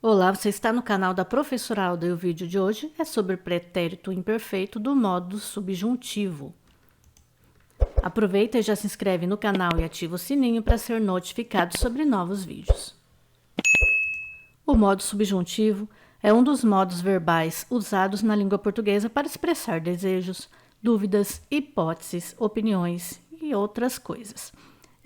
Olá, você está no canal da Professora Alda e o vídeo de hoje é sobre pretérito imperfeito do modo subjuntivo. Aproveita e já se inscreve no canal e ativa o sininho para ser notificado sobre novos vídeos. O modo subjuntivo é um dos modos verbais usados na língua portuguesa para expressar desejos, dúvidas, hipóteses, opiniões e outras coisas.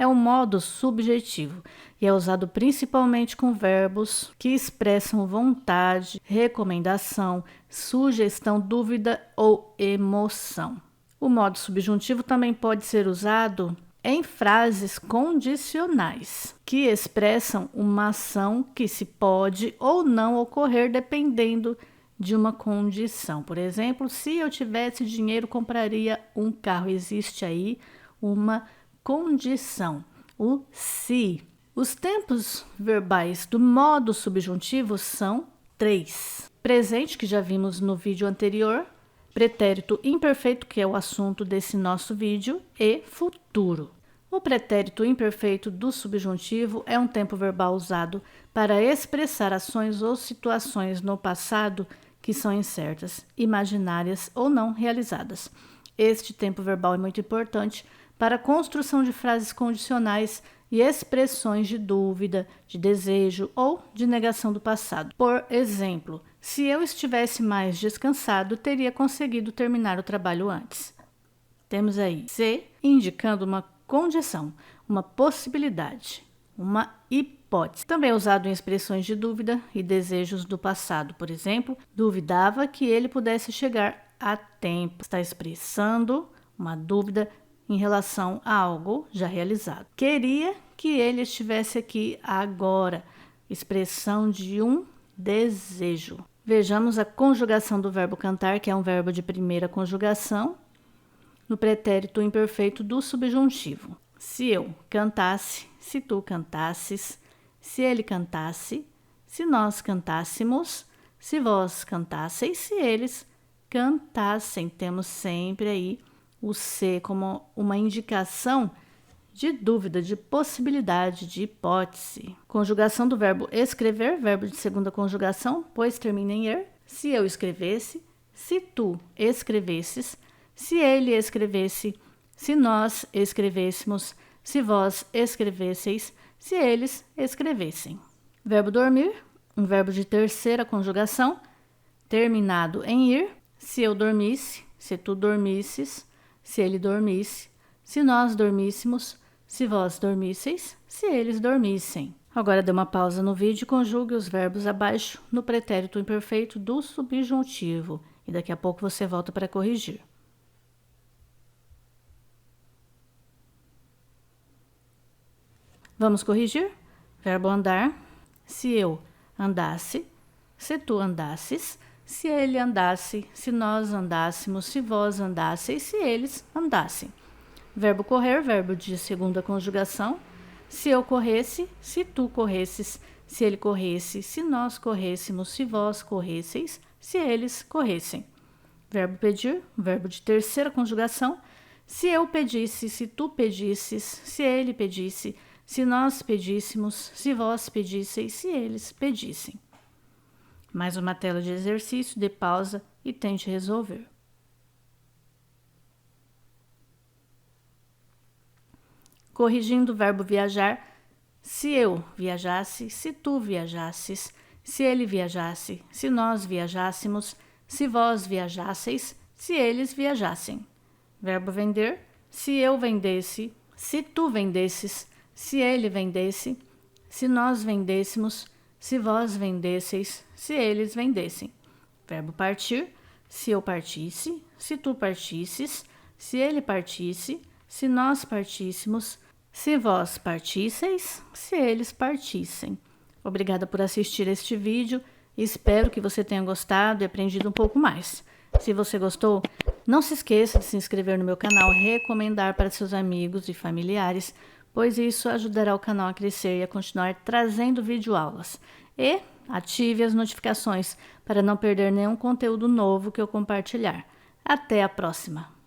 É um modo subjetivo e é usado principalmente com verbos que expressam vontade, recomendação, sugestão, dúvida ou emoção. O modo subjuntivo também pode ser usado em frases condicionais, que expressam uma ação que se pode ou não ocorrer dependendo de uma condição. Por exemplo, se eu tivesse dinheiro, compraria um carro. Existe aí uma condição, o se. Os tempos verbais do modo subjuntivo são 3. Presente, que já vimos no vídeo anterior, pretérito imperfeito, que é o assunto desse nosso vídeo, e futuro. O pretérito imperfeito do subjuntivo é um tempo verbal usado para expressar ações ou situações no passado que são incertas, imaginárias ou não realizadas. Este tempo verbal é muito importante para a construção de frases condicionais e expressões de dúvida, de desejo ou de negação do passado. Por exemplo, se eu estivesse mais descansado, teria conseguido terminar o trabalho antes. Temos aí se indicando uma condição, uma possibilidade, uma hipótese. Também é usado em expressões de dúvida e desejos do passado. Por exemplo, duvidava que ele pudesse chegar a tempo. Está expressando uma dúvida em relação a algo já realizado. Queria que ele estivesse aqui agora. Expressão de um desejo. Vejamos a conjugação do verbo cantar, que é um verbo de primeira conjugação, no pretérito imperfeito do subjuntivo. Se eu cantasse, se tu cantasses, se ele cantasse, se nós cantássemos, se vós cantasseis, se eles cantassem. Temos sempre aí o se como uma indicação de dúvida, de possibilidade, de hipótese. Conjugação do verbo escrever, verbo de segunda conjugação, pois termina em er. Se eu escrevesse, se tu escrevesses, se ele escrevesse, se nós escrevêssemos, se vós escrevesseis, se eles escrevessem. Verbo dormir, um verbo de terceira conjugação, terminado em ir. Se eu dormisse, se tu dormisses, se ele dormisse, se nós dormíssemos, se vós dormisseis, se eles dormissem. Agora dê uma pausa no vídeo e conjugue os verbos abaixo no pretérito imperfeito do subjuntivo. E daqui a pouco você volta para corrigir. Vamos corrigir? Verbo andar. Se eu andasse, se tu andasses, se ele andasse, se nós andássemos, se vós andasseis, se eles andassem. Verbo correr, verbo de segunda conjugação. Se eu corresse, se tu corresses, se ele corresse, se nós corrêssemos, se vós corresseis, se eles corressem. Verbo pedir, verbo de terceira conjugação. Se eu pedisse, se tu pedisses, se ele pedisse, se nós pedíssemos, se vós pedisseis, se eles pedissem. Mais uma tela de exercício, dê pausa e tente resolver. Corrigindo o verbo viajar, se eu viajasse, se tu viajasses, se ele viajasse, se nós viajássemos, se vós viajasseis, se eles viajassem. Verbo vender, se eu vendesse, se tu vendesses, se ele vendesse, se nós vendêssemos, se vós vendesseis, se eles vendessem. Verbo partir, se eu partisse, se tu partisses, se ele partisse, se nós partíssemos, se vós partisseis, se eles partissem. Obrigada por assistir este vídeo. Espero que você tenha gostado e aprendido um pouco mais. Se você gostou, não se esqueça de se inscrever no meu canal, recomendar para seus amigos e familiares, pois isso ajudará o canal a crescer e a continuar trazendo videoaulas. E ative as notificações para não perder nenhum conteúdo novo que eu compartilhar. Até a próxima!